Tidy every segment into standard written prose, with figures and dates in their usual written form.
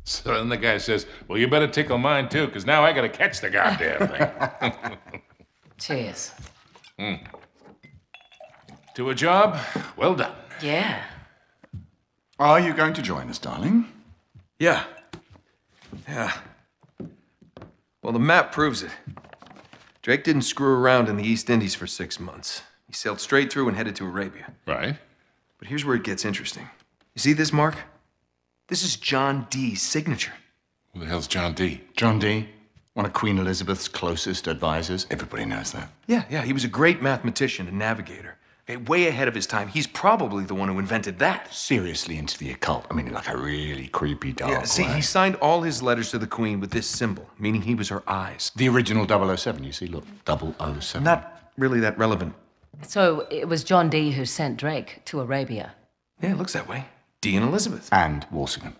So then the guy says, well, you better tickle mine too, because now I gotta catch the goddamn thing. Cheers. To a job, well done. Yeah. Are you going to join us, darling? Yeah. Yeah. Well, the map proves it. Drake didn't screw around in the East Indies for 6 months. He sailed straight through and headed to Arabia. Right? But here's where it gets interesting. You see this mark? This is John Dee's signature. Who the hell's John Dee? John Dee, one of Queen Elizabeth's closest advisors. Everybody knows that. Yeah, he was a great mathematician and navigator. Okay, way ahead of his time. He's probably the one who invented that. Seriously into the occult. I mean, in like a really creepy dark Yeah, see, way. he signed all his letters to the Queen with this symbol, meaning he was her eyes. The original 007, you see, look, 007. Not really that relevant. So it was John Dee who sent Drake to Arabia. Yeah, it looks that way. Dee and Elizabeth. And Walsingham.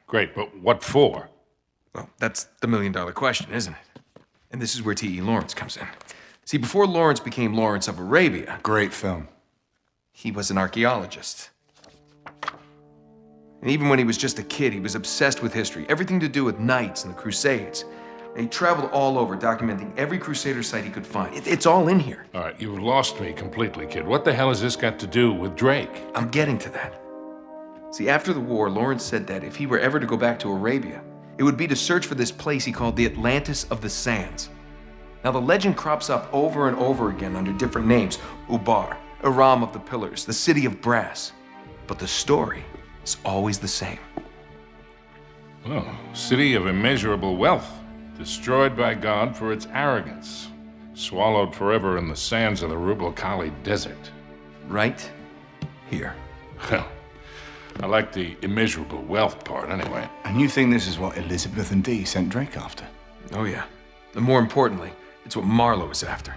Great, but what for? Well, that's the million-dollar question, isn't it? And this is where T.E. Lawrence comes in. See, before Lawrence became Lawrence of Arabia, Great film. he was an archaeologist. And even when he was just a kid, he was obsessed with history, everything to do with knights and the Crusades. And he traveled all over, documenting every Crusader site he could find. It's all in here. All right, you've lost me completely, kid. What the hell has this got to do with Drake? I'm getting to that. See, after the war, Lawrence said that if he were ever to go back to Arabia, it would be to search for this place he called the Atlantis of the Sands. Now, the legend crops up over and over again under different names. Ubar, Aram of the Pillars, the City of Brass. But the story is always the same. Oh, city of immeasurable wealth, destroyed by God for its arrogance, swallowed forever in the sands of the Rub' Khali Desert. Right here. Well, I like the immeasurable wealth part anyway. And you think this is what Elizabeth and Dee sent Drake after? Oh, yeah. And more importantly, it's what Marlowe is after.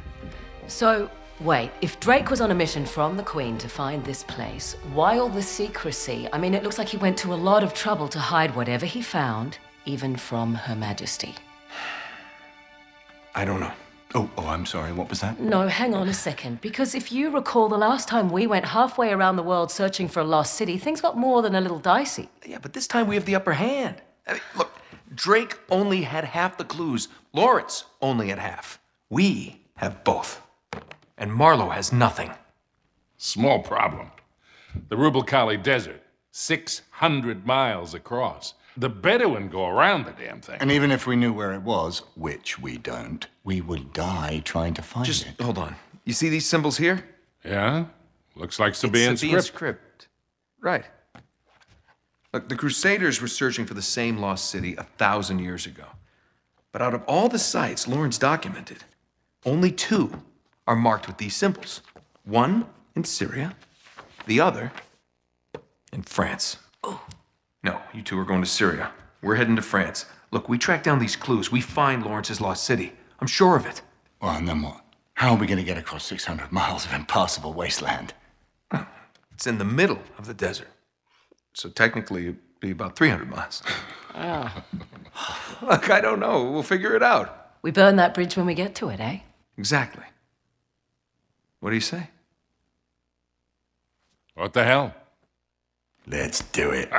So, wait, if Drake was on a mission from the Queen to find this place, why all the secrecy? I mean, it looks like he went to a lot of trouble to hide whatever he found, even from Her Majesty. I don't know. Oh, I'm sorry, what was that? No, hang on a second. Because if you recall, the last time we went halfway around the world searching for a lost city, things got more than a little dicey. Yeah, but this time we have the upper hand. I mean, look, Drake only had half the clues. Lawrence only had half. We have both. And Marlowe has nothing. Small problem. The Rub' Khali Desert, 600 miles across. The Bedouin go around the damn thing. And even if we knew where it was, which we don't, we would die trying to find Just it. hold on. You see these symbols here? Yeah? Looks like Sabaean Sabaean script. script. Right. Look, the Crusaders were searching for the same lost city 1,000 years ago. But out of all the sites Lawrence documented, only 2 are marked with these symbols. One in Syria, the other in France. Oh. No, you 2 are going to Syria. We're heading to France. Look, we track down these clues. We find Lawrence's lost city. I'm sure of it. Well, and then what? How are we going to get across 600 miles of impassable wasteland? It's in the middle of the desert. So technically, it'd be about 300 miles. Look, I don't know. We'll figure it out. We burn that bridge when we get to it, eh? Exactly. What do you say? What the hell? Let's do it.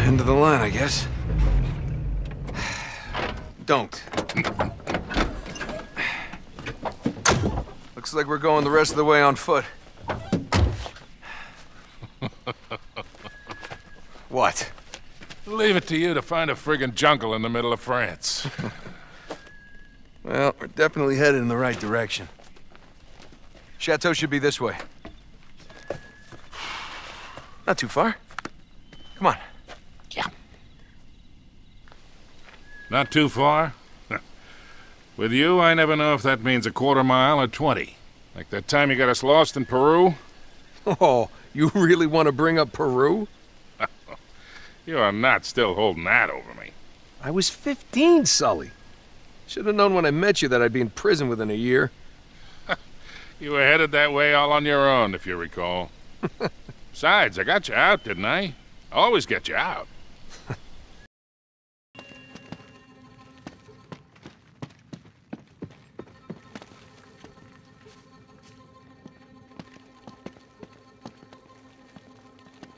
End of the line, I guess. Don't. Looks like we're going the rest of the way on foot. What? Leave it to you to find a friggin' jungle in the middle of France. Well, we're definitely headed in the right direction. Chateau should be this way. Not too far. Come on. Yeah. Not too far? With you, I never know if that means a quarter mile or 20. Like that time you got us lost in Peru? Oh, you really want to bring up Peru? You are not still holding that over me. I was 15, Sully. Should have known when I met you that I'd be in prison within a year. You were headed that way all on your own, if you recall. Besides, I got you out, didn't I? I always get you out.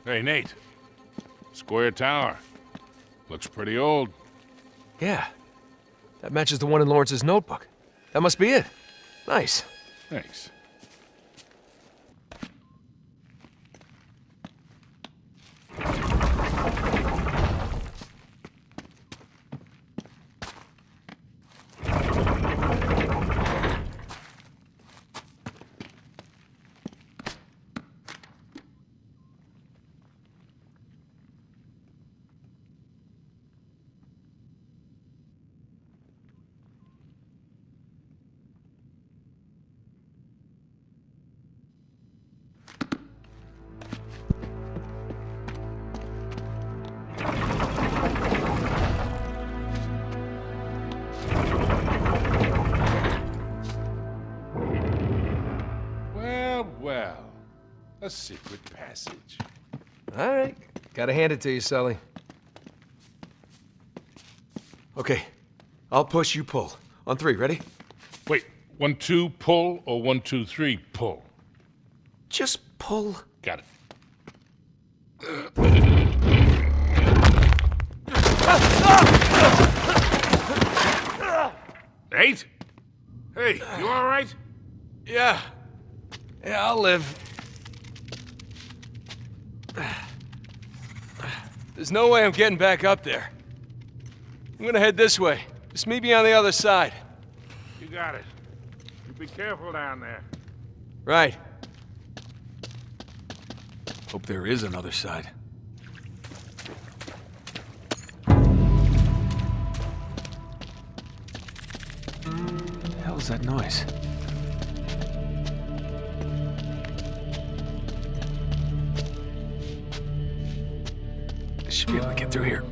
Hey, Nate. Square Tower. Looks pretty old. Yeah. That matches the one in Lawrence's notebook. That must be it. Nice. Thanks. Well, a secret passage. All right. Gotta hand it to you, Sully. Okay. I'll push, you pull. On 3, ready? Wait, 1, 2, pull, or 1, 2, 3, pull? Just pull. Got it. Nate? Hey, you all right? Yeah. Yeah, I'll live. There's no way I'm getting back up there. I'm gonna head this way. Just meet me on the other side. You got it. You be careful down there. Right. Hope there is another side. The hell's that noise? I should be able to get through here.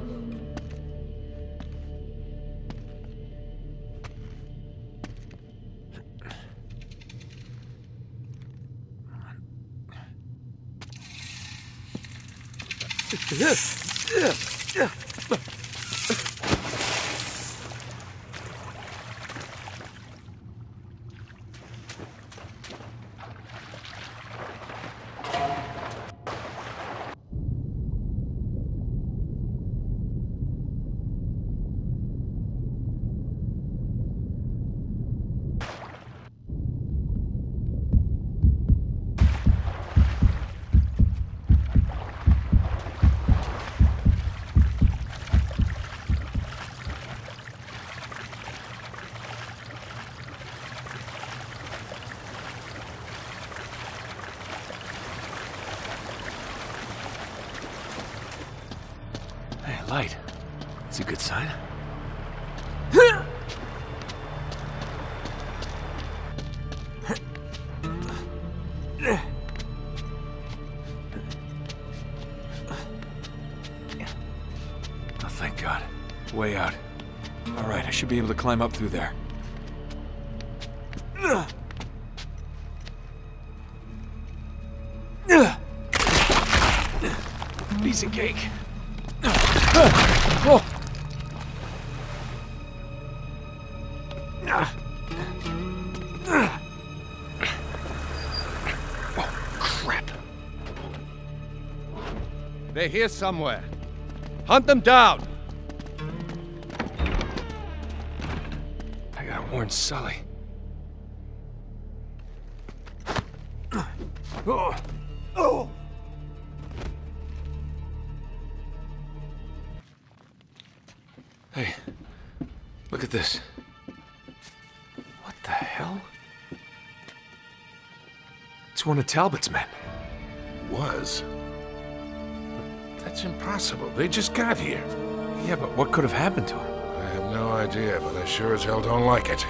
Hey, light. That's a good sign. Oh, thank God. Way out. All right, I should be able to climb up through there. Piece of cake. Oh. Oh, crap. They're here somewhere. Hunt them down! I gotta warn Sully. Oh. Oh. Hey, look at this. What the hell? It's one of Talbot's men. Was. That's impossible. They just got here. Yeah, but what could have happened to him? I have no idea, but I sure as hell don't like it.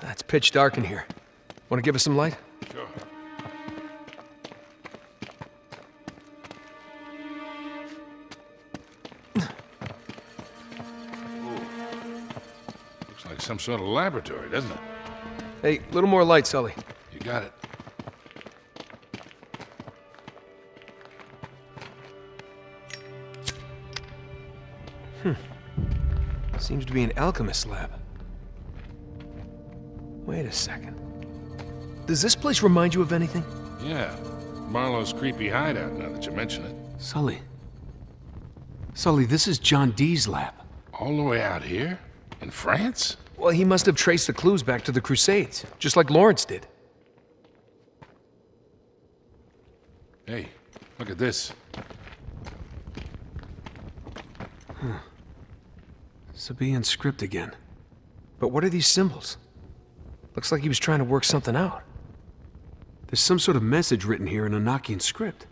It's pitch dark in here. Want to give us some light? Sure. Looks like some sort of laboratory, doesn't it? Hey, a little more light, Sully. You got it. Seems to be an alchemist lab. Wait a second. Does this place remind you of anything? Yeah. Marlowe's creepy hideout, now that you mention it. Sully. Sully, this is John Dee's lab. All the way out here? In France? Well, he must have traced the clues back to the Crusades, just like Lawrence did. Hey, look at this. Sabaean script again. But what are these symbols? Looks like he was trying to work something out. There's some sort of message written here in Enochian script.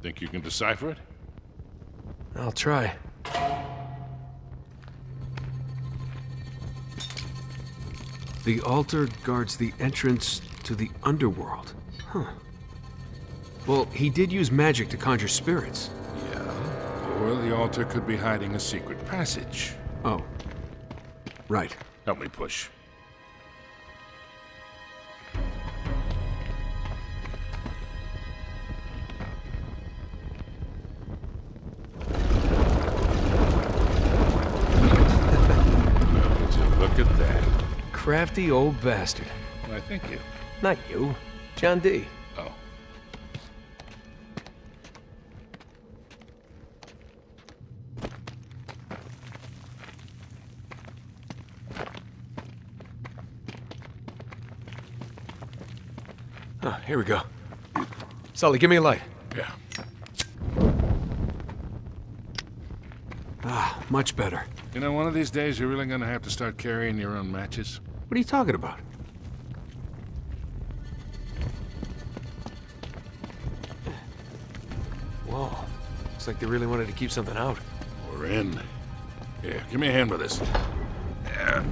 Think you can decipher it? I'll try. The altar guards the entrance to the underworld. Huh. Well, he did use magic to conjure spirits. Yeah. Or the altar could be hiding a secret passage. Oh. Right. Help me push. Would you look at that? Crafty old bastard. Why, thank you. Not you. John Dee. Oh. Oh, here we go. Sully, give me a light. Yeah. Ah, much better. You know, one of these days you're really gonna have to start carrying your own matches. What are you talking about? Whoa. Looks like they really wanted to keep something out. We're in. Here, give me a hand with this. Yeah.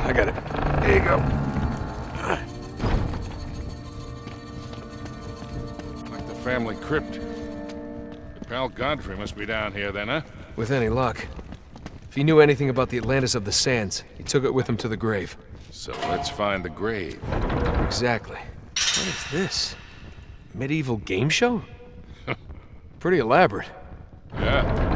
I got it. There you go. Like the family crypt. Your pal Godfrey must be down here then, huh? With any luck. If he knew anything about the Atlantis of the Sands, he took it with him to the grave. So let's find the grave. Exactly. What is this? Medieval game show? Pretty elaborate. Yeah.